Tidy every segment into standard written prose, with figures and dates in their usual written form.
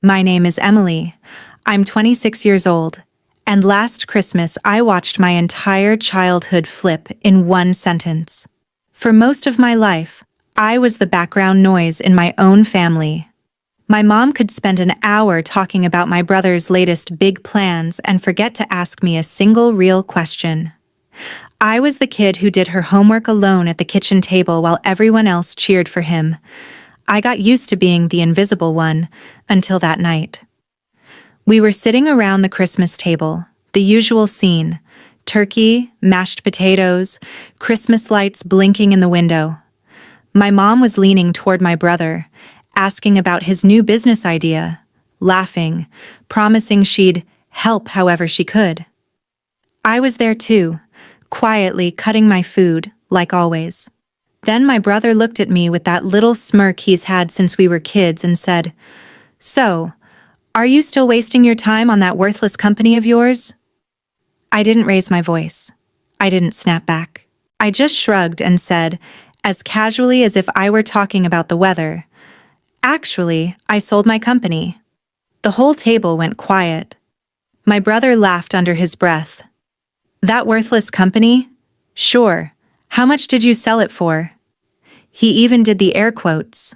My name is Emily. I'm 26 years old, and last Christmas I watched my entire childhood flip in one sentence. For most of my life, I was the background noise in my own family. My mom could spend an hour talking about my brother's latest big plans and forget to ask me a single real question. I was the kid who did her homework alone at the kitchen table while everyone else cheered for him. I got used to being the invisible one until that night. We were sitting around the Christmas table, the usual scene: turkey, mashed potatoes, Christmas lights blinking in the window. My mom was leaning toward my brother, asking about his new business idea, laughing, promising she'd help however she could. I was there too, quietly cutting my food, like always. Then my brother looked at me with that little smirk he's had since we were kids and said, "So, are you still wasting your time on that worthless company of yours?" I didn't raise my voice. I didn't snap back. I just shrugged and said, as casually as if I were talking about the weather, "Actually, I sold my company." The whole table went quiet. My brother laughed under his breath. "That worthless company? Sure. How much did you sell it for?" He even did the air quotes.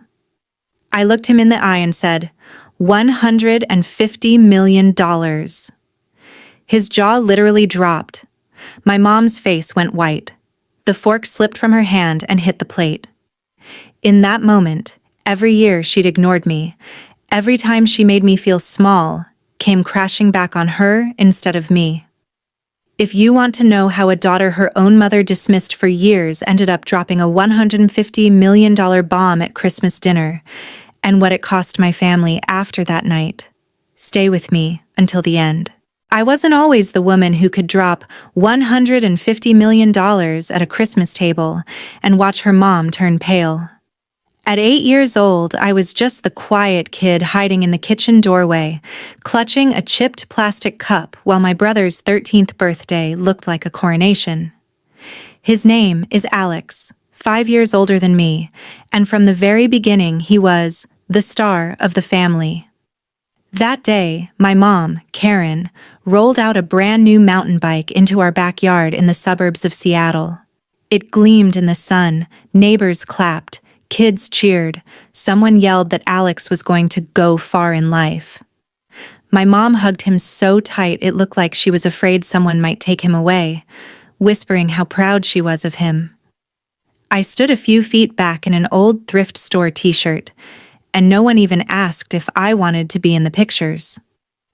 I looked him in the eye and said, $150 million. His jaw literally dropped. My mom's face went white. The fork slipped from her hand and hit the plate. In that moment, every year she'd ignored me, every time she made me feel small, came crashing back on her instead of me. If you want to know how a daughter her own mother dismissed for years ended up dropping a $150 million bomb at Christmas dinner, and what it cost my family after that night, stay with me until the end. I wasn't always the woman who could drop $150 million at a Christmas table and watch her mom turn pale. At 8 years old, I was just the quiet kid hiding in the kitchen doorway, clutching a chipped plastic cup while my brother's 13th birthday looked like a coronation. His name is Alex, 5 years older than me, and from the very beginning he was the star of the family. That day, my mom, Karen, rolled out a brand new mountain bike into our backyard in the suburbs of Seattle. It gleamed in the sun, neighbors clapped, kids cheered, someone yelled that Alex was going to go far in life. My mom hugged him so tight it looked like she was afraid someone might take him away, whispering how proud she was of him. I stood a few feet back in an old thrift store t-shirt, and no one even asked if I wanted to be in the pictures.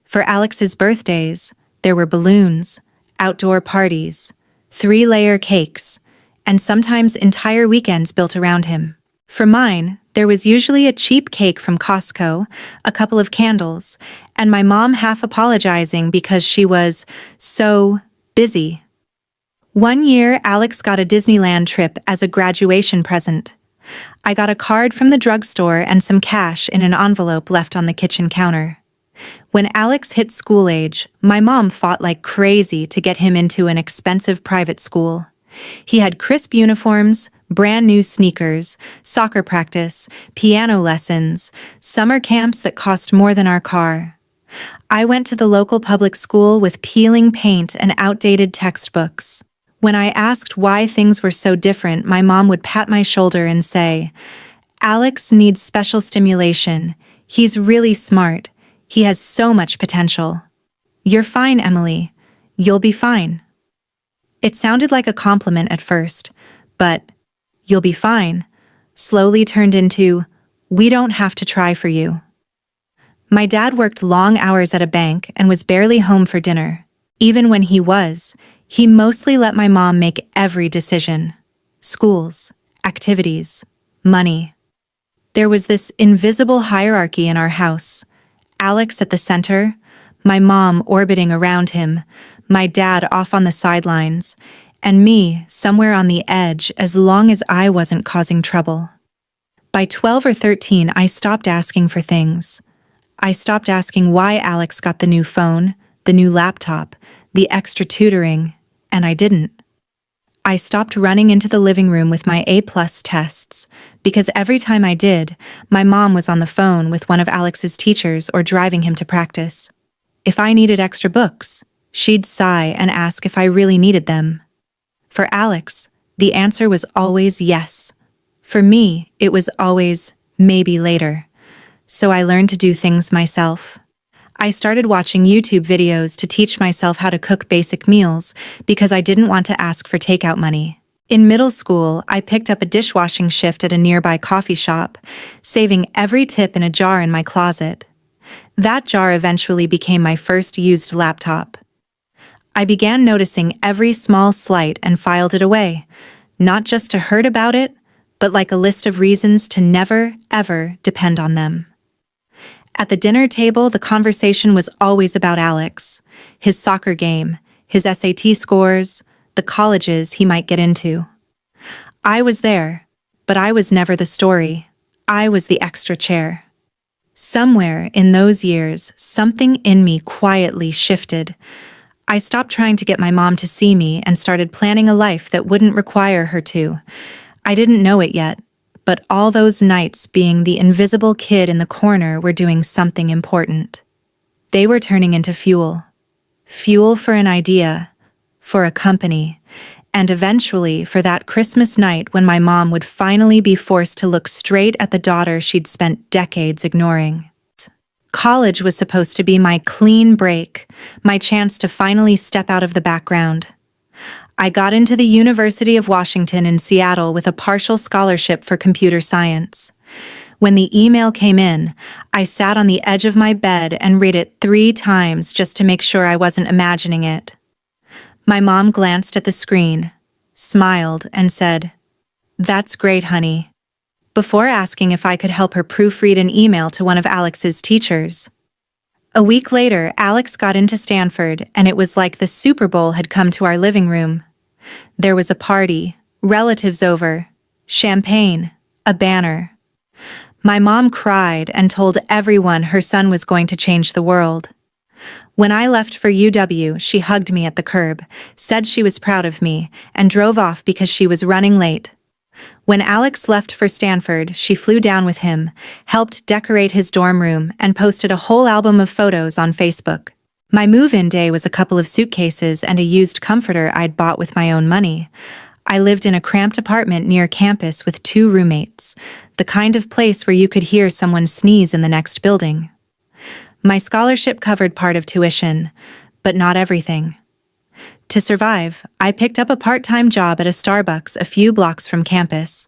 For Alex's birthdays, there were balloons, outdoor parties, 3-layer cakes, and sometimes entire weekends built around him. For mine, there was usually a cheap cake from Costco, a couple of candles, and my mom half apologizing because she was so busy. One year, Alex got a Disneyland trip as a graduation present. I got a card from the drugstore and some cash in an envelope left on the kitchen counter. When Alex hit school age, my mom fought like crazy to get him into an expensive private school. He had crisp uniforms, brand new sneakers, soccer practice, piano lessons, summer camps that cost more than our car. I went to the local public school with peeling paint and outdated textbooks. When I asked why things were so different, my mom would pat my shoulder and say, "Alex needs special stimulation. He's really smart. He has so much potential." "You're fine, Emily. You'll be fine." It sounded like a compliment at first, but "you'll be fine" slowly turned into, "we don't have to try for you." My dad worked long hours at a bank and was barely home for dinner. Even when he was, he mostly let my mom make every decision: schools, activities, money. There was this invisible hierarchy in our house: Alex at the center, my mom orbiting around him, my dad off on the sidelines, and me somewhere on the edge as long as I wasn't causing trouble. By 12 or 13, I stopped asking for things. I stopped asking why Alex got the new phone, the new laptop, the extra tutoring, and I didn't. I stopped running into the living room with my A-plus tests, because every time I did, my mom was on the phone with one of Alex's teachers or driving him to practice. If I needed extra books, she'd sigh and ask if I really needed them. For Alex, the answer was always yes. For me, it was always maybe later. So I learned to do things myself. I started watching YouTube videos to teach myself how to cook basic meals because I didn't want to ask for takeout money. In middle school, I picked up a dishwashing shift at a nearby coffee shop, saving every tip in a jar in my closet. That jar eventually became my first used laptop. I began noticing every small slight and filed it away, not just to hurt about it, but like a list of reasons to never, ever depend on them. At the dinner table, the conversation was always about Alex, his soccer game, his SAT scores, the colleges he might get into. I was there, but I was never the story. I was the extra chair. Somewhere in those years, something in me quietly shifted. I stopped trying to get my mom to see me and started planning a life that wouldn't require her to. I didn't know it yet, but all those nights being the invisible kid in the corner were doing something important. They were turning into fuel. Fuel for an idea, for a company, and eventually for that Christmas night when my mom would finally be forced to look straight at the daughter she'd spent decades ignoring. College was supposed to be my clean break, my chance to finally step out of the background. I got into the University of Washington in Seattle with a partial scholarship for computer science. When the email came in, I sat on the edge of my bed and read it 3 times just to make sure I wasn't imagining it. My mom glanced at the screen, smiled, and said, "That's great, honey," before asking if I could help her proofread an email to one of Alex's teachers. A week later, Alex got into Stanford, and it was like the Super Bowl had come to our living room. There was a party, relatives over, champagne, a banner. My mom cried and told everyone her son was going to change the world. When I left for UW, she hugged me at the curb, said she was proud of me, and drove off because she was running late. When Alex left for Stanford, she flew down with him, helped decorate his dorm room, and posted a whole album of photos on Facebook. My move-in day was a couple of suitcases and a used comforter I'd bought with my own money. I lived in a cramped apartment near campus with 2 roommates, the kind of place where you could hear someone sneeze in the next building. My scholarship covered part of tuition, but not everything. To survive, I picked up a part-time job at a Starbucks a few blocks from campus.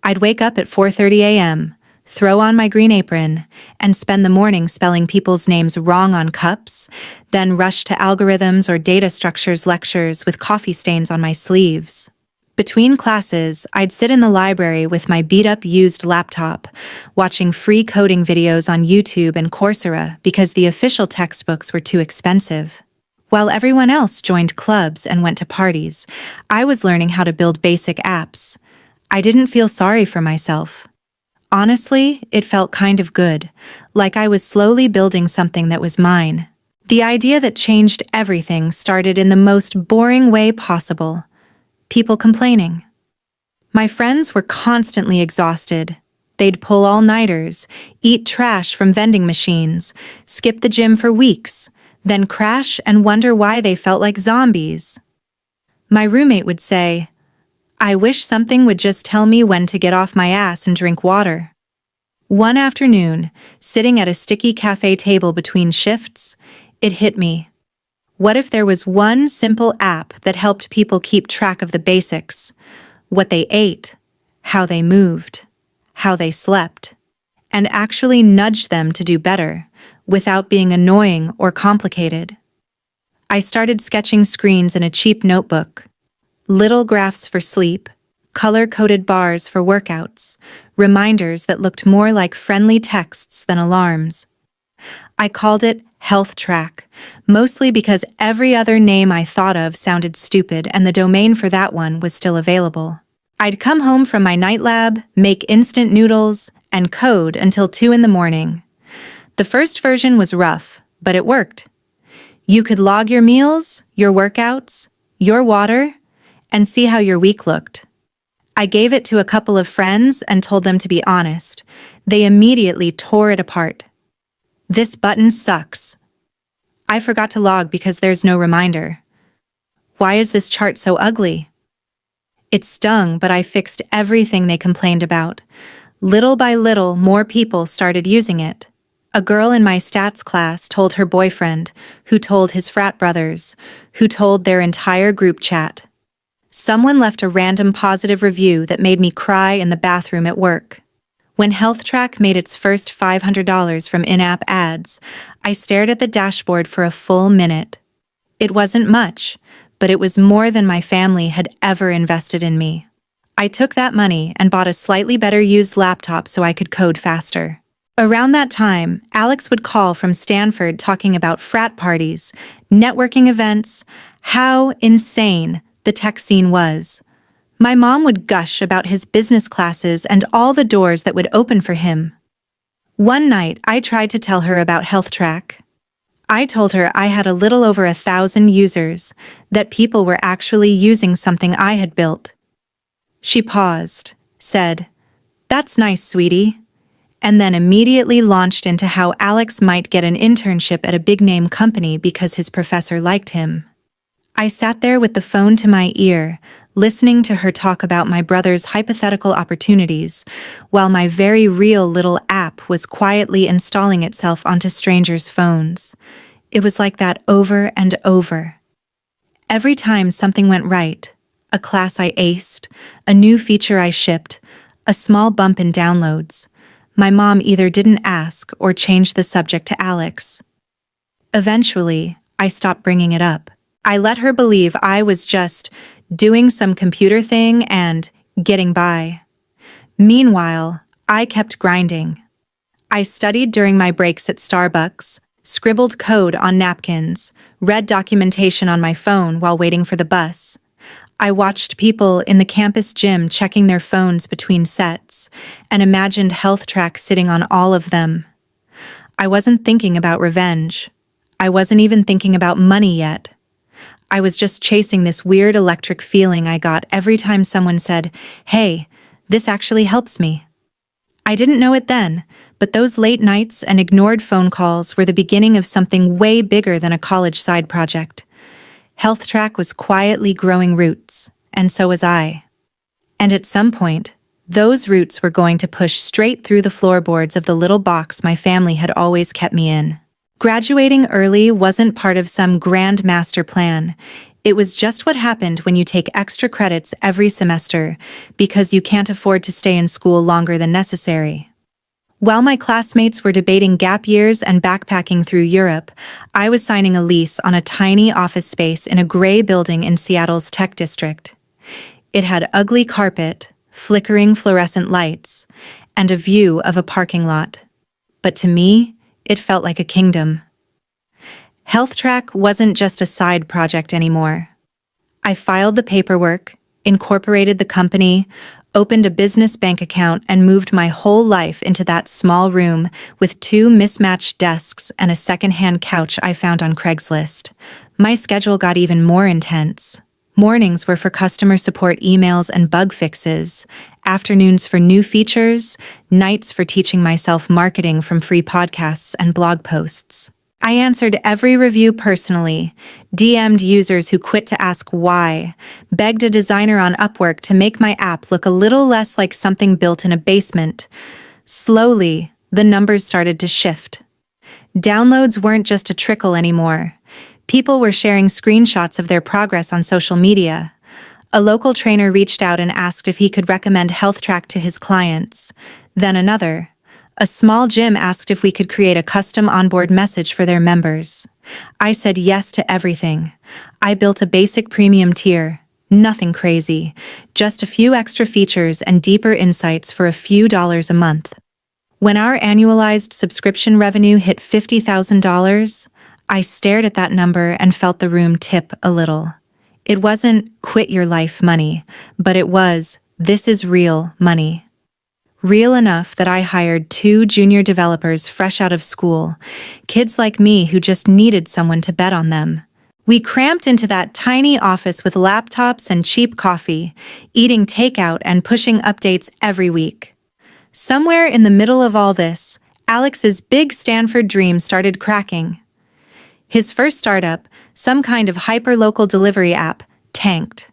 I'd wake up at 4:30 a.m., throw on my green apron, and spend the morning spelling people's names wrong on cups, then rush to algorithms or data structures lectures with coffee stains on my sleeves. Between classes, I'd sit in the library with my beat-up used laptop, watching free coding videos on YouTube and Coursera because the official textbooks were too expensive. While everyone else joined clubs and went to parties, I was learning how to build basic apps. I didn't feel sorry for myself. Honestly, it felt kind of good, like I was slowly building something that was mine. The idea that changed everything started in the most boring way possible. People complaining. My friends were constantly exhausted. They'd pull all-nighters, eat trash from vending machines, skip the gym for weeks, then crash and wonder why they felt like zombies. My roommate would say, "I wish something would just tell me when to get off my ass and drink water." One afternoon, sitting at a sticky cafe table between shifts, it hit me. What if there was one simple app that helped people keep track of the basics, what they ate, how they moved, how they slept, and actually nudged them to do better, without being annoying or complicated? I started sketching screens in a cheap notebook. Little graphs for sleep, color-coded bars for workouts, reminders that looked more like friendly texts than alarms. I called it Health Track, mostly because every other name I thought of sounded stupid and the domain for that one was still available. I'd come home from my night lab, make instant noodles, and code until 2 in the morning. The first version was rough, but it worked. You could log your meals, your workouts, your water, and see how your week looked. I gave it to a couple of friends and told them to be honest. They immediately tore it apart. This button sucks. I forgot to log because there's no reminder. Why is this chart so ugly? It stung, but I fixed everything they complained about. Little by little, more people started using it. A girl in my stats class told her boyfriend, who told his frat brothers, who told their entire group chat. Someone left a random positive review that made me cry in the bathroom at work. When HealthTrack made its first $500 from in-app ads, I stared at the dashboard for a full minute. It wasn't much, but it was more than my family had ever invested in me. I took that money and bought a slightly better used laptop so I could code faster. Around that time, Alex would call from Stanford talking about frat parties, networking events, how insane the tech scene was. My mom would gush about his business classes and all the doors that would open for him. One night, I tried to tell her about HealthTrack. I told her I had a little over 1,000 users, that people were actually using something I had built. She paused, said, "That's nice, sweetie," and then immediately launched into how Alex might get an internship at a big-name company because his professor liked him. I sat there with the phone to my ear, listening to her talk about my brother's hypothetical opportunities, while my very real little app was quietly installing itself onto strangers' phones. It was like that over and over. Every time something went right, a class I aced, a new feature I shipped, a small bump in downloads, my mom either didn't ask or changed the subject to Alex. Eventually, I stopped bringing it up. I let her believe I was just doing some computer thing and getting by. Meanwhile, I kept grinding. I studied during my breaks at Starbucks, scribbled code on napkins, read documentation on my phone while waiting for the bus. I watched people in the campus gym checking their phones between sets and imagined HealthTrack sitting on all of them. I wasn't thinking about revenge. I wasn't even thinking about money yet. I was just chasing this weird electric feeling I got every time someone said, "Hey, this actually helps me." I didn't know it then, but those late nights and ignored phone calls were the beginning of something way bigger than a college side project. HealthTrack was quietly growing roots, and so was I. And at some point, those roots were going to push straight through the floorboards of the little box my family had always kept me in. Graduating early wasn't part of some grand master plan. It was just what happened when you take extra credits every semester because you can't afford to stay in school longer than necessary. While my classmates were debating gap years and backpacking through Europe, I was signing a lease on a tiny office space in a gray building in Seattle's tech district. It had ugly carpet, flickering fluorescent lights, and a view of a parking lot. But to me, it felt like a kingdom. HealthTrack wasn't just a side project anymore. I filed the paperwork, incorporated the company, opened a business bank account, and moved my whole life into that small room with 2 mismatched desks and a secondhand couch I found on Craigslist. My schedule got even more intense. Mornings were for customer support emails and bug fixes, afternoons for new features, nights for teaching myself marketing from free podcasts and blog posts. I answered every review personally, DM'd users who quit to ask why, begged a designer on Upwork to make my app look a little less like something built in a basement. Slowly, the numbers started to shift. Downloads weren't just a trickle anymore. People were sharing screenshots of their progress on social media. A local trainer reached out and asked if he could recommend HealthTrack to his clients. Then another. A small gym asked if we could create a custom onboard message for their members. I said yes to everything. I built a basic premium tier. Nothing crazy. Just a few extra features and deeper insights for a few dollars a month. When our annualized subscription revenue hit $50,000, I stared at that number and felt the room tip a little. It wasn't quit your life money, but it was, this is real money. Real enough that I hired 2 junior developers fresh out of school, kids like me who just needed someone to bet on them. We cramped into that tiny office with laptops and cheap coffee, eating takeout and pushing updates every week. Somewhere in the middle of all this, Alex's big Stanford dream started cracking. His first startup, some kind of hyper-local delivery app, tanked.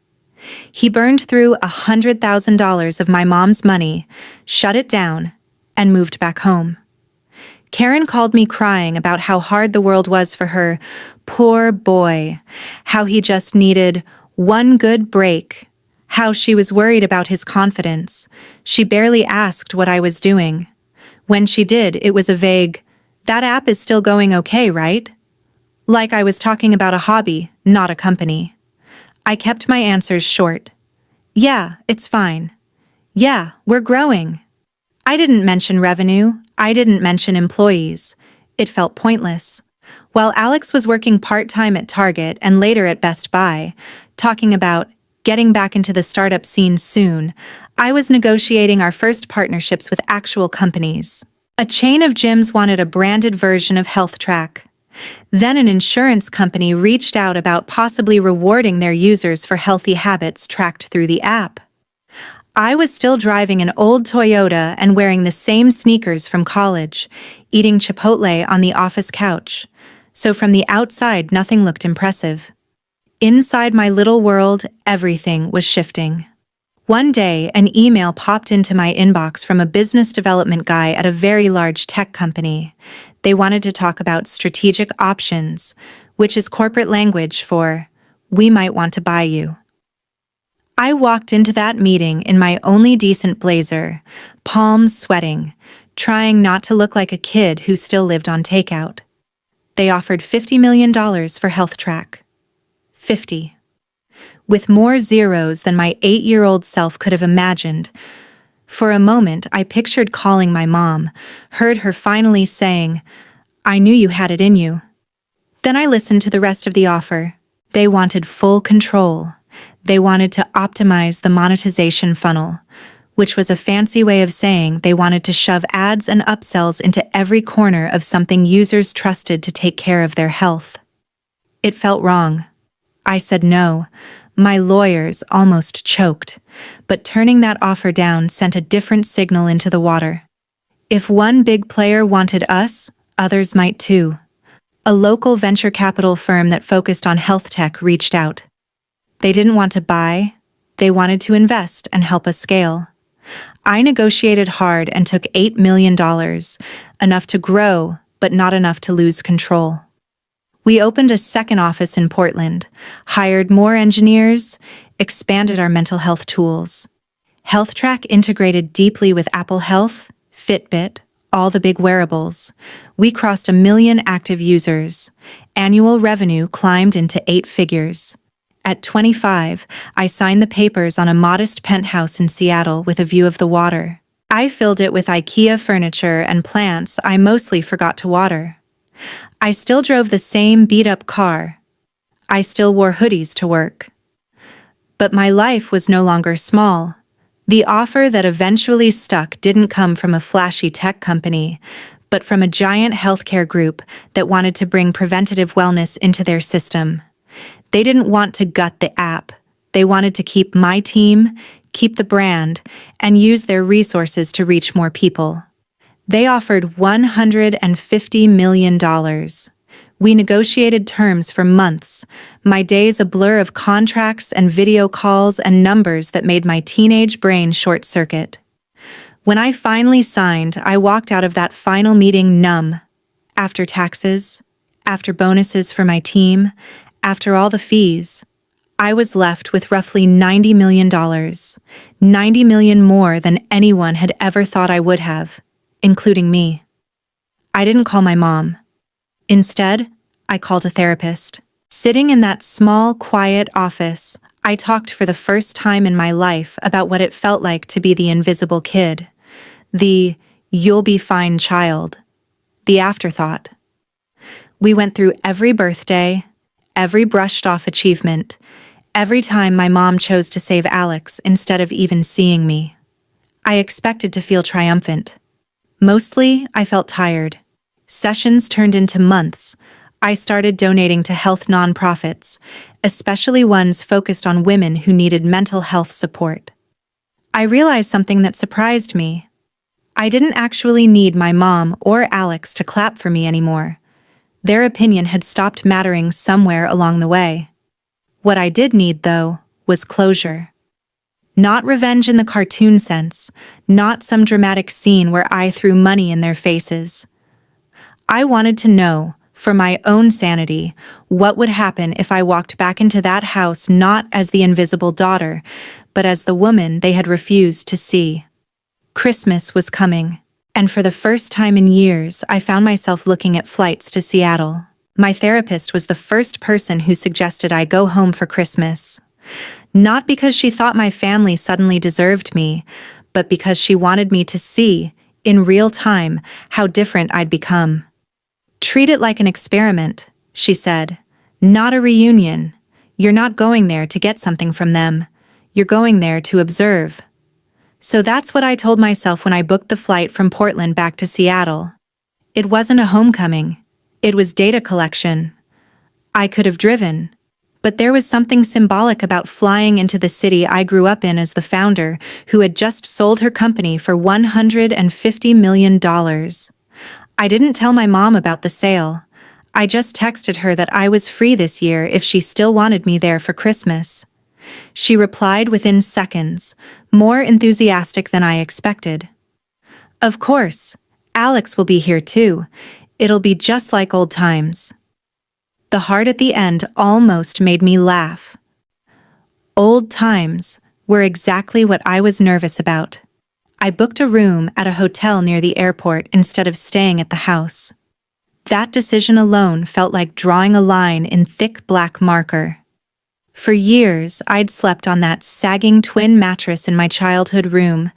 He burned through $100,000 of my mom's money, shut it down, and moved back home. Karen called me crying about how hard the world was for her. Poor boy. How he just needed one good break. How she was worried about his confidence. She barely asked what I was doing. When she did, it was a vague, "That app is still going okay, right?" Like I was talking about a hobby, not a company. I kept my answers short. "Yeah, it's fine. Yeah, we're growing." I didn't mention revenue. I didn't mention employees. It felt pointless. While Alex was working part-time at Target and later at Best Buy, talking about getting back into the startup scene soon, I was negotiating our first partnerships with actual companies. A chain of gyms wanted a branded version of HealthTrack. Then an insurance company reached out about possibly rewarding their users for healthy habits tracked through the app. I was still driving an old Toyota and wearing the same sneakers from college, eating Chipotle on the office couch. So from the outside, nothing looked impressive. Inside my little world, everything was shifting. One day, an email popped into my inbox from a business development guy at a very large tech company. They wanted to talk about strategic options, which is corporate language for, "We might want to buy you." I walked into that meeting in my only decent blazer, palms sweating, trying not to look like a kid who still lived on takeout. They offered $50 million for HealthTrack. 50. With more zeros than my 8-year-old self could have imagined. For a moment, I pictured calling my mom, heard her finally saying, "I knew you had it in you." Then I listened to the rest of the offer. They wanted full control. They wanted to optimize the monetization funnel, which was a fancy way of saying they wanted to shove ads and upsells into every corner of something users trusted to take care of their health. It felt wrong. I said no. My lawyers almost choked, but turning that offer down sent a different signal into the water. If one big player wanted us, others might too. A local venture capital firm that focused on health tech reached out. They didn't want to buy, they wanted to invest and help us scale. I negotiated hard and took $8 million, enough to grow, but not enough to lose control. We opened a second office in Portland, hired more engineers, expanded our mental health tools. HealthTrack integrated deeply with Apple Health, Fitbit, all the big wearables. We crossed 1 million active users. Annual revenue climbed into 8 figures. At 25, I signed the papers on a modest penthouse in Seattle with a view of the water. I filled it with IKEA furniture and plants I mostly forgot to water. I still drove the same beat-up car. I still wore hoodies to work. But my life was no longer small. The offer that eventually stuck didn't come from a flashy tech company, but from a giant healthcare group that wanted to bring preventative wellness into their system. They didn't want to gut the app. They wanted to keep my team, keep the brand, and use their resources to reach more people. They offered $150 million. We negotiated terms for months, my days a blur of contracts and video calls and numbers that made my teenage brain short-circuit. When I finally signed, I walked out of that final meeting numb. After taxes, after bonuses for my team, after all the fees, I was left with roughly $90 million, $90 million more than anyone had ever thought I would have, including me. I didn't call my mom. Instead, I called a therapist. Sitting in that small, quiet office, I talked for the first time in my life about what it felt like to be the invisible kid, the "you'll be fine" child, the afterthought. We went through every birthday, every brushed-off achievement, every time my mom chose to save Alex instead of even seeing me. I expected to feel triumphant. Mostly, I felt tired. Sessions turned into months. I started donating to health nonprofits, especially ones focused on women who needed mental health support. I realized something that surprised me. I didn't actually need my mom or Alex to clap for me anymore. Their opinion had stopped mattering somewhere along the way. What I did need, though, was closure. Not revenge in the cartoon sense, not some dramatic scene where I threw money in their faces. I wanted to know, for my own sanity, what would happen if I walked back into that house not as the invisible daughter, but as the woman they had refused to see. Christmas was coming, and for the first time in years, I found myself looking at flights to Seattle. My therapist was the first person who suggested I go home for Christmas. Not because she thought my family suddenly deserved me, but because she wanted me to see, in real time, how different I'd become. Treat it like an experiment, she said. Not a reunion. You're not going there to get something from them. You're going there to observe. So that's what I told myself when I booked the flight from Portland back to Seattle. It wasn't a homecoming. It was data collection. I could have driven. But there was something symbolic about flying into the city I grew up in as the founder, who had just sold her company for $150 million. I didn't tell my mom about the sale. I just texted her that I was free this year if she still wanted me there for Christmas. She replied within seconds, more enthusiastic than I expected. Of course, Alex will be here too. It'll be just like old times. The heart at the end almost made me laugh. Old times were exactly what I was nervous about. I booked a room at a hotel near the airport instead of staying at the house. That decision alone felt like drawing a line in thick black marker. For years, I'd slept on that sagging twin mattress in my childhood room,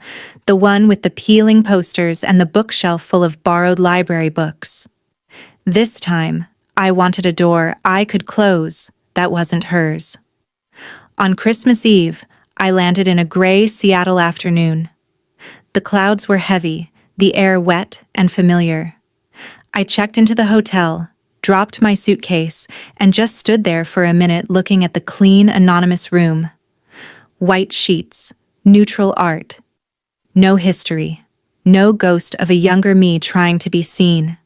the one with the peeling posters and the bookshelf full of borrowed library books. This time, I wanted a door I could close that wasn't hers. On Christmas Eve, I landed in a gray Seattle afternoon. The clouds were heavy, the air wet and familiar. I checked into the hotel, dropped my suitcase, and just stood there for a minute looking at the clean, anonymous room. White sheets, neutral art. No history. No ghost of a younger me trying to be seen.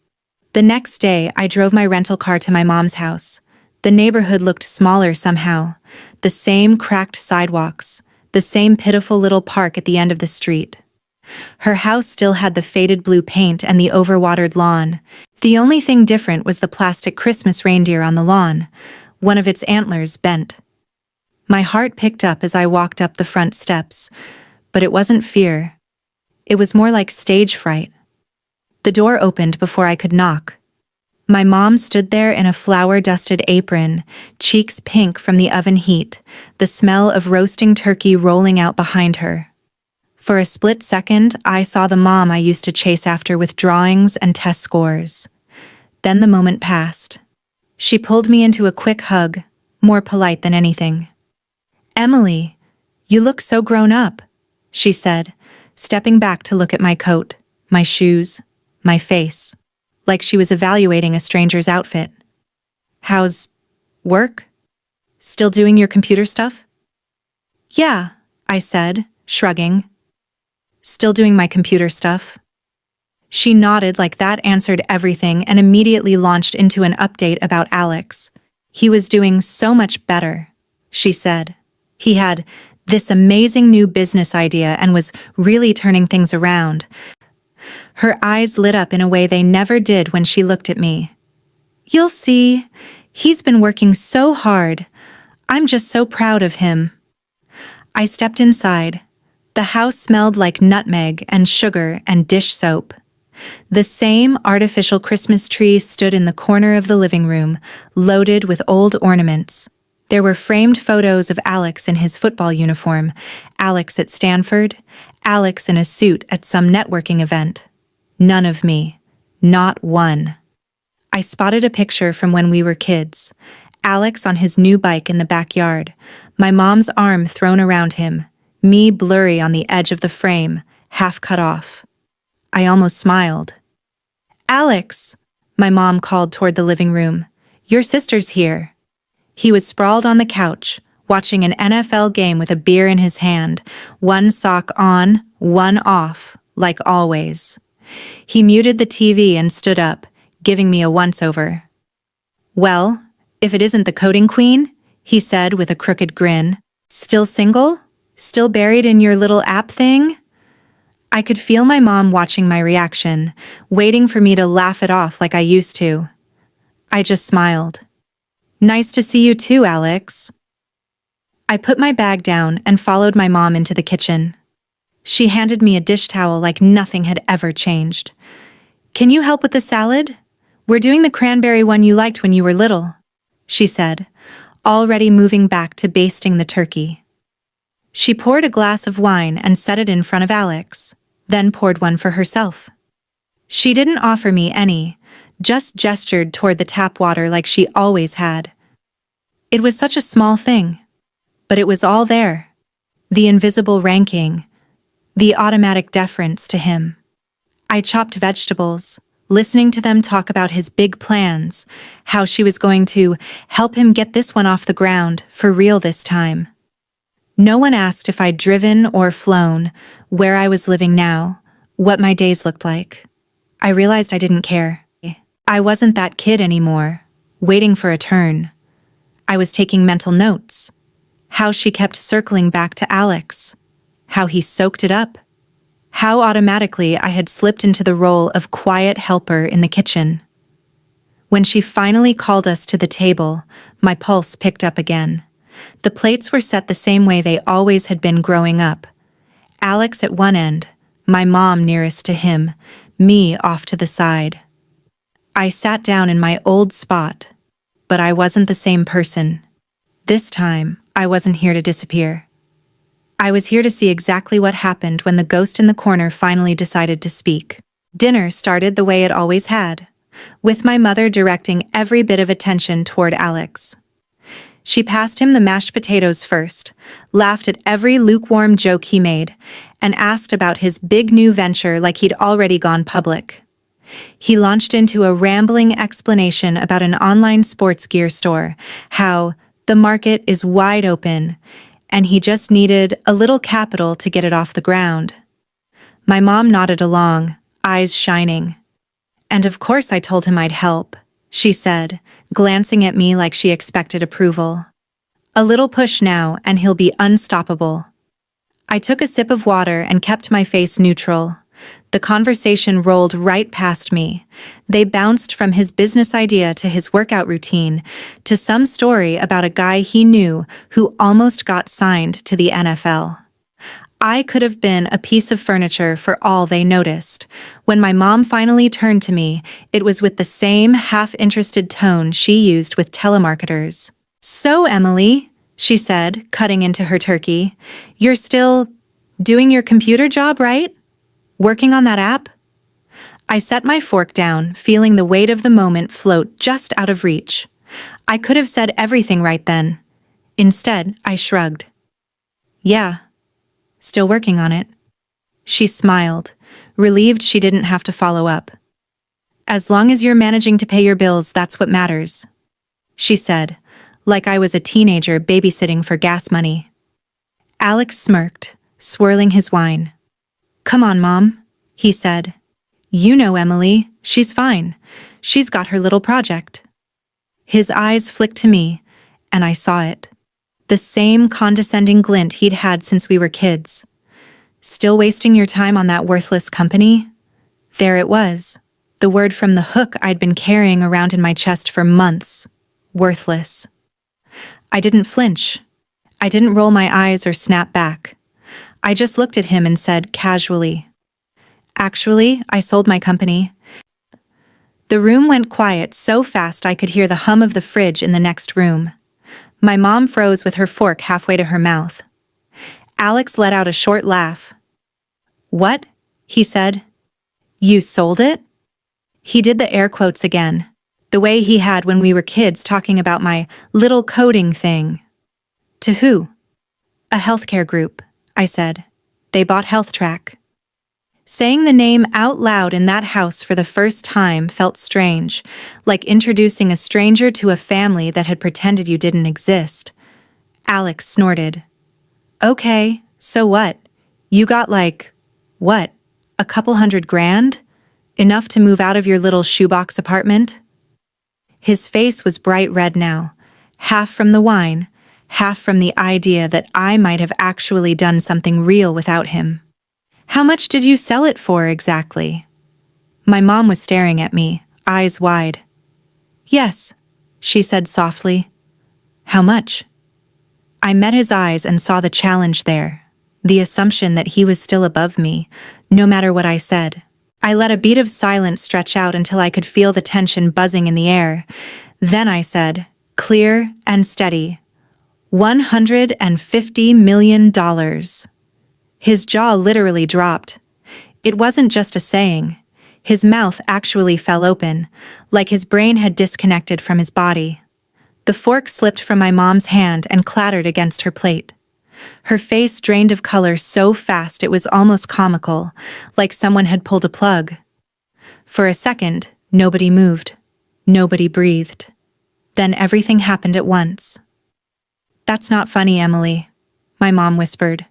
The next day, I drove my rental car to my mom's house. The neighborhood looked smaller somehow. The same cracked sidewalks, the same pitiful little park at the end of the street. Her house still had the faded blue paint and the overwatered lawn. The only thing different was the plastic Christmas reindeer on the lawn, one of its antlers bent. My heart picked up as I walked up the front steps, but it wasn't fear. It was more like stage fright. The door opened before I could knock. My mom stood there in a flour-dusted apron, cheeks pink from the oven heat, the smell of roasting turkey rolling out behind her. For a split second, I saw the mom I used to chase after with drawings and test scores. Then the moment passed. She pulled me into a quick hug, more polite than anything. "Emily, you look so grown up," she said, stepping back to look at my coat, my shoes, my face, like she was evaluating a stranger's outfit. "How's work? Still doing your computer stuff?" "Yeah," I said, shrugging. "Still doing my computer stuff." She nodded like that answered everything and immediately launched into an update about Alex. "He was doing so much better," she said. "He had this amazing new business idea and was really turning things around." Her eyes lit up in a way they never did when she looked at me. "You'll see. He's been working so hard. I'm just so proud of him." I stepped inside. The house smelled like nutmeg and sugar and dish soap. The same artificial Christmas tree stood in the corner of the living room, loaded with old ornaments. There were framed photos of Alex in his football uniform, Alex at Stanford, Alex in a suit at some networking event. None of me. Not one. I spotted a picture from when we were kids. Alex on his new bike in the backyard, my mom's arm thrown around him, me blurry on the edge of the frame, half cut off. I almost smiled. "Alex," my mom called toward the living room. Your sister's here." He was sprawled on the couch, watching an NFL game with a beer in his hand, one sock on, one off, like always. He muted the TV and stood up, giving me a once-over. "Well, if it isn't the coding queen," he said with a crooked grin. "Still single? Still buried in your little app thing?" I could feel my mom watching my reaction, waiting for me to laugh it off like I used to. I just smiled. "Nice to see you too, Alex." I put my bag down and followed my mom into the kitchen. She handed me a dish towel like nothing had ever changed. "Can you help with the salad? We're doing the cranberry one you liked when you were little," she said, already moving back to basting the turkey. She poured a glass of wine and set it in front of Alex, then poured one for herself. She didn't offer me any, just gestured toward the tap water like she always had. It was such a small thing, but it was all there. The invisible ranking, the automatic deference to him. I chopped vegetables, listening to them talk about his big plans, how she was going to help him get this one off the ground for real this time. No one asked if I'd driven or flown, where I was living now, what my days looked like. I realized I didn't care. I wasn't that kid anymore, waiting for a turn. I was taking mental notes. How she kept circling back to Alex. How he soaked it up. How automatically I had slipped into the role of quiet helper in the kitchen. When she finally called us to the table, my pulse picked up again. The plates were set the same way they always had been growing up. Alex at one end, my mom nearest to him, me off to the side. I sat down in my old spot, but I wasn't the same person. This time, I wasn't here to disappear. I was here to see exactly what happened when the ghost in the corner finally decided to speak. Dinner started the way it always had, with my mother directing every bit of attention toward Alex. She passed him the mashed potatoes first, laughed at every lukewarm joke he made, and asked about his big new venture like he'd already gone public. He launched into a rambling explanation about an online sports gear store, how the market is wide open, and he just needed a little capital to get it off the ground. My mom nodded along, eyes shining. "And of course I told him I'd help," she said, glancing at me like she expected approval. "A little push now, and he'll be unstoppable." I took a sip of water and kept my face neutral. The conversation rolled right past me. They bounced from his business idea to his workout routine, to some story about a guy he knew who almost got signed to the NFL. I could have been a piece of furniture for all they noticed. When my mom finally turned to me, it was with the same half-interested tone she used with telemarketers. "So, Emily," she said, cutting into her turkey, "you're still doing your computer job, right? Working on that app?" I set my fork down, feeling the weight of the moment float just out of reach. I could have said everything right then. Instead, I shrugged. "Yeah, still working on it." She smiled, relieved she didn't have to follow up. "As long as you're managing to pay your bills, that's what matters," she said, like I was a teenager babysitting for gas money. Alex smirked, swirling his wine. "Come on, Mom," he said. "You know Emily, she's fine. She's got her little project." His eyes flicked to me, and I saw it. The same condescending glint he'd had since we were kids. "Still wasting your time on that worthless company?" There it was, the word from the hook I'd been carrying around in my chest for months. Worthless. I didn't flinch. I didn't roll my eyes or snap back. I just looked at him and said casually, "Actually, I sold my company." The room went quiet so fast I could hear the hum of the fridge in the next room. My mom froze with her fork halfway to her mouth. Alex let out a short laugh. "What?" he said. "You sold it?" He did the air quotes again, the way he had when we were kids talking about my little coding thing. "To who?" "A healthcare group," I said. "They bought HealthTrack." Saying the name out loud in that house for the first time felt strange, like introducing a stranger to a family that had pretended you didn't exist. Alex snorted. Okay, so what? You got what? A couple $100,000? Enough to move out of your little shoebox apartment? His face was bright red now, half from the wine, half from the idea that I might have actually done something real without him. How much did you sell it for exactly? My mom was staring at me, eyes wide. Yes, she said softly. How much? I met his eyes and saw the challenge there, the assumption that he was still above me, no matter what I said. I let a beat of silence stretch out until I could feel the tension buzzing in the air. Then I said, clear and steady, $150 million. His jaw literally dropped. It wasn't just a saying. His mouth actually fell open, like his brain had disconnected from his body. The fork slipped from my mom's hand and clattered against her plate. Her face drained of color so fast it was almost comical, like someone had pulled a plug. For a second, nobody moved. Nobody breathed. Then everything happened at once. That's not funny, Emily, my mom whispered.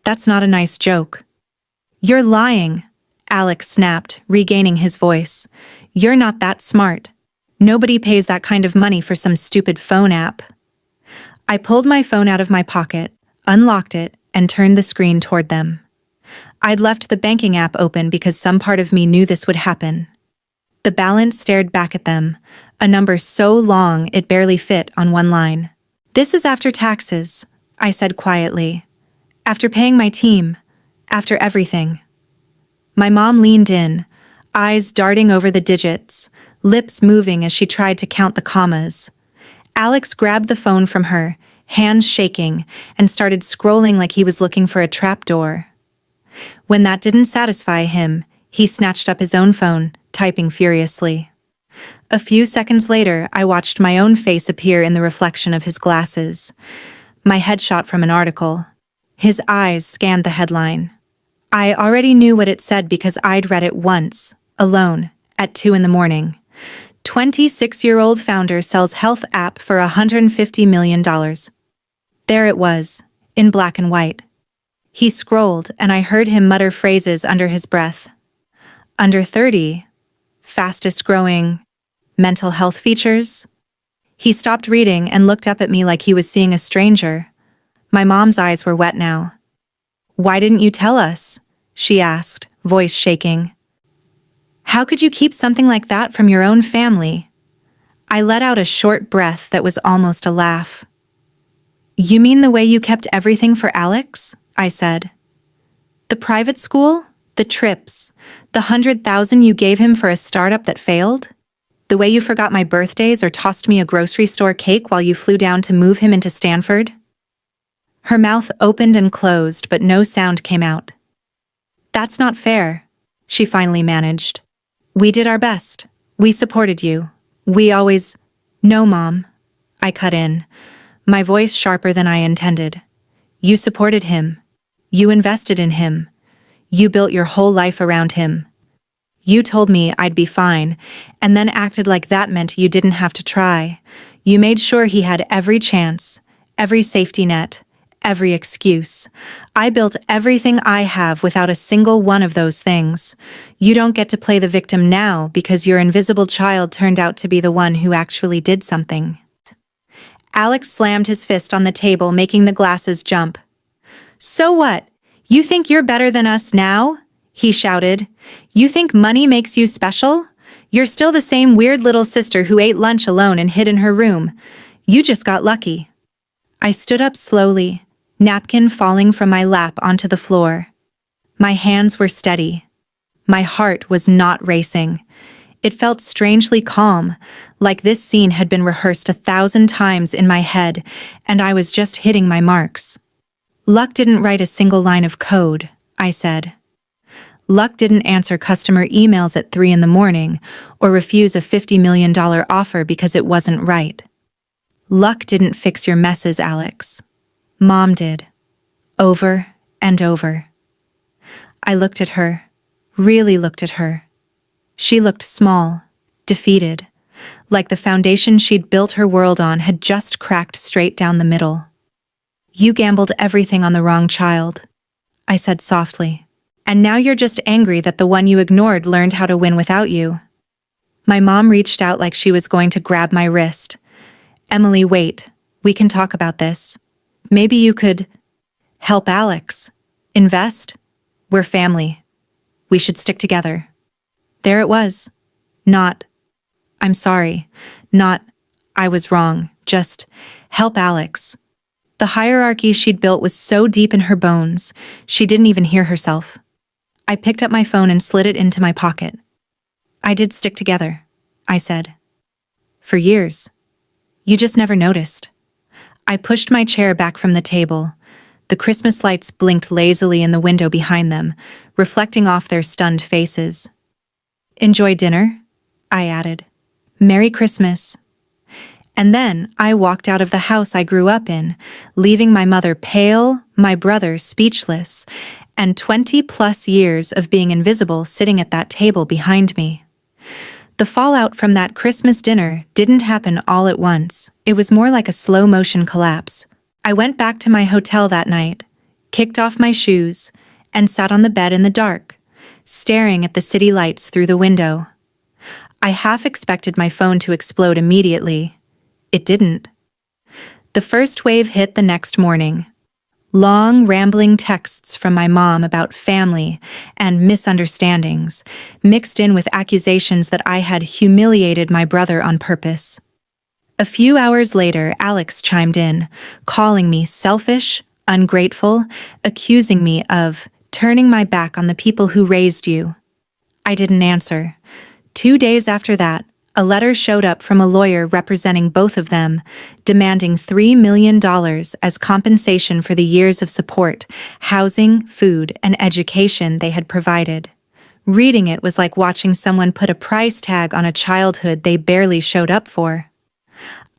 That's not a nice joke. You're lying, Alex snapped, regaining his voice. You're not that smart. Nobody pays that kind of money for some stupid phone app. I pulled my phone out of my pocket, unlocked it, and turned the screen toward them. I'd left the banking app open because some part of me knew this would happen. The balance stared back at them, a number so long it barely fit on one line. This is after taxes, I said quietly. After paying my team. After everything. My mom leaned in, eyes darting over the digits, lips moving as she tried to count the commas. Alex grabbed the phone from her, hands shaking, and started scrolling like he was looking for a trapdoor. When that didn't satisfy him, he snatched up his own phone, typing furiously. A few seconds later, I watched my own face appear in the reflection of his glasses. My headshot from an article. His eyes scanned the headline. I already knew what it said because I'd read it once, alone, at 2 a.m. 26-year-old founder sells health app for $150 million. There it was, in black and white. He scrolled, and I heard him mutter phrases under his breath. Under 30, fastest growing, mental health features. He stopped reading and looked up at me like he was seeing a stranger. My mom's eyes were wet now. Why didn't you tell us? She asked, voice shaking. How could you keep something like that from your own family? I let out a short breath that was almost a laugh. You mean the way you kept everything for Alex? I said. The private school? The trips? The $100,000 you gave him for a startup that failed? The way you forgot my birthdays or tossed me a grocery store cake while you flew down to move him into Stanford? Her mouth opened and closed, but no sound came out. That's not fair, she finally managed. We did our best. We supported you. We always— No, Mom, I cut in, my voice sharper than I intended. You supported him. You invested in him. You built your whole life around him. You told me I'd be fine, and then acted like that meant you didn't have to try. You made sure he had every chance, every safety net, every excuse. I built everything I have without a single one of those things. You don't get to play the victim now because your invisible child turned out to be the one who actually did something. Alex slammed his fist on the table, making the glasses jump. So what? You think you're better than us now? He shouted. You think money makes you special? You're still the same weird little sister who ate lunch alone and hid in her room. You just got lucky. I stood up slowly, napkin falling from my lap onto the floor. My hands were steady. My heart was not racing. It felt strangely calm, like this scene had been rehearsed 1,000 times in my head, and I was just hitting my marks. Luck didn't write a single line of code, I said. Luck didn't answer customer emails at 3 a.m. or refuse a $50 million offer because it wasn't right. Luck didn't fix your messes, Alex. Mom did. Over and over. I looked at her, really looked at her. She looked small, defeated, like the foundation she'd built her world on had just cracked straight down the middle. "You gambled everything on the wrong child," I said softly. "And now you're just angry that the one you ignored learned how to win without you." My mom reached out like she was going to grab my wrist. "Emily, wait. We can talk about this. Maybe you could help Alex. Invest. We're family. We should stick together." There it was. Not, "I'm sorry." Not, "I was wrong." Just, "help Alex." The hierarchy she'd built was so deep in her bones, she didn't even hear herself. I picked up my phone and slid it into my pocket. "I did stick together," I said. "For years. You just never noticed." I pushed my chair back from the table. The Christmas lights blinked lazily in the window behind them, reflecting off their stunned faces. "Enjoy dinner?" I added. "Merry Christmas." And then I walked out of the house I grew up in, leaving my mother pale, my brother speechless, and 20+ years of being invisible sitting at that table behind me. The fallout from that Christmas dinner didn't happen all at once. It was more like a slow-motion collapse. I went back to my hotel that night, kicked off my shoes, and sat on the bed in the dark, staring at the city lights through the window. I half expected my phone to explode immediately. It didn't. The first wave hit the next morning. Long, rambling texts from my mom about family and misunderstandings, mixed in with accusations that I had humiliated my brother on purpose. A few hours later, Alex chimed in, calling me selfish, ungrateful, accusing me of turning my back on the people who raised you. I didn't answer. 2 days after that, a letter showed up from a lawyer representing both of them, demanding $3 million as compensation for the years of support, housing, food, and education they had provided. Reading it was like watching someone put a price tag on a childhood they barely showed up for.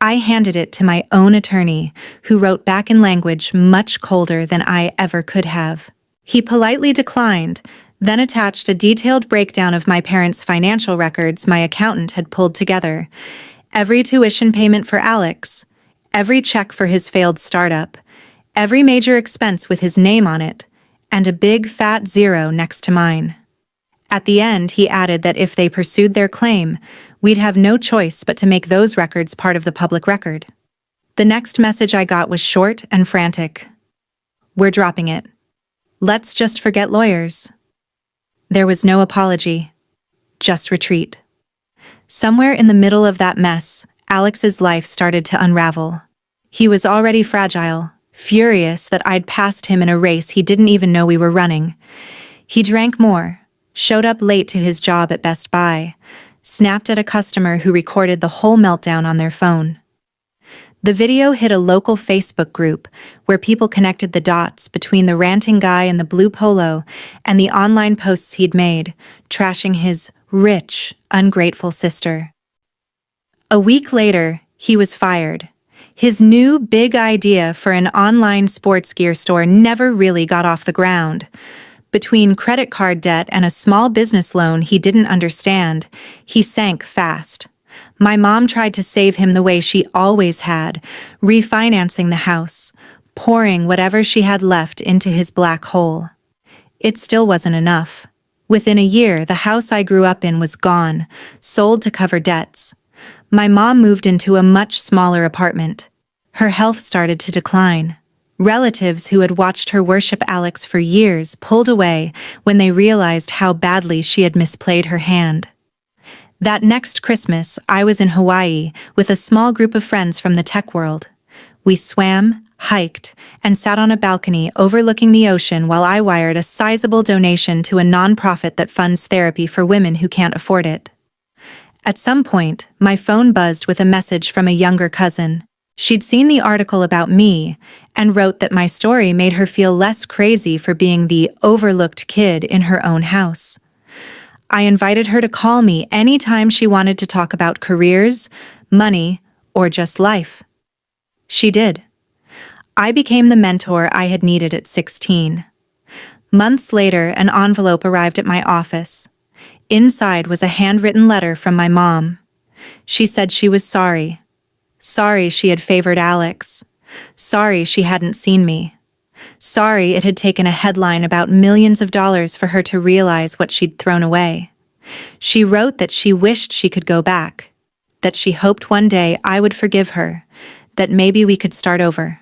I handed it to my own attorney, who wrote back in language much colder than I ever could have. He politely declined, then attached a detailed breakdown of my parents' financial records my accountant had pulled together. Every tuition payment for Alex, every check for his failed startup, every major expense with his name on it, and a big fat zero next to mine. At the end, he added that if they pursued their claim, we'd have no choice but to make those records part of the public record. The next message I got was short and frantic. "We're dropping it. Let's just forget lawyers." There was no apology, just retreat. Somewhere in the middle of that mess, Alex's life started to unravel. He was already fragile, furious that I'd passed him in a race he didn't even know we were running. He drank more, showed up late to his job at Best Buy, snapped at a customer who recorded the whole meltdown on their phone. The video hit a local Facebook group where people connected the dots between the ranting guy in the blue polo and the online posts he'd made, trashing his rich, ungrateful sister. A week later, he was fired. His new big idea for an online sports gear store never really got off the ground. Between credit card debt and a small business loan he didn't understand, he sank fast. My mom tried to save him the way she always had, refinancing the house, pouring whatever she had left into his black hole. It still wasn't enough. Within a year, the house I grew up in was gone, sold to cover debts. My mom moved into a much smaller apartment. Her health started to decline. Relatives who had watched her worship Alex for years pulled away when they realized how badly she had misplayed her hand. That next Christmas, I was in Hawaii with a small group of friends from the tech world. We swam, hiked, and sat on a balcony overlooking the ocean while I wired a sizable donation to a nonprofit that funds therapy for women who can't afford it. At some point, my phone buzzed with a message from a younger cousin. She'd seen the article about me and wrote that my story made her feel less crazy for being the overlooked kid in her own house. I invited her to call me anytime she wanted to talk about careers, money, or just life. She did. I became the mentor I had needed at 16. Months later, an envelope arrived at my office. Inside was a handwritten letter from my mom. She said she was sorry. Sorry she had favored Alex. Sorry she hadn't seen me. Sorry it had taken a headline about millions of dollars for her to realize what she'd thrown away. She wrote that she wished she could go back, that she hoped one day I would forgive her, that maybe we could start over.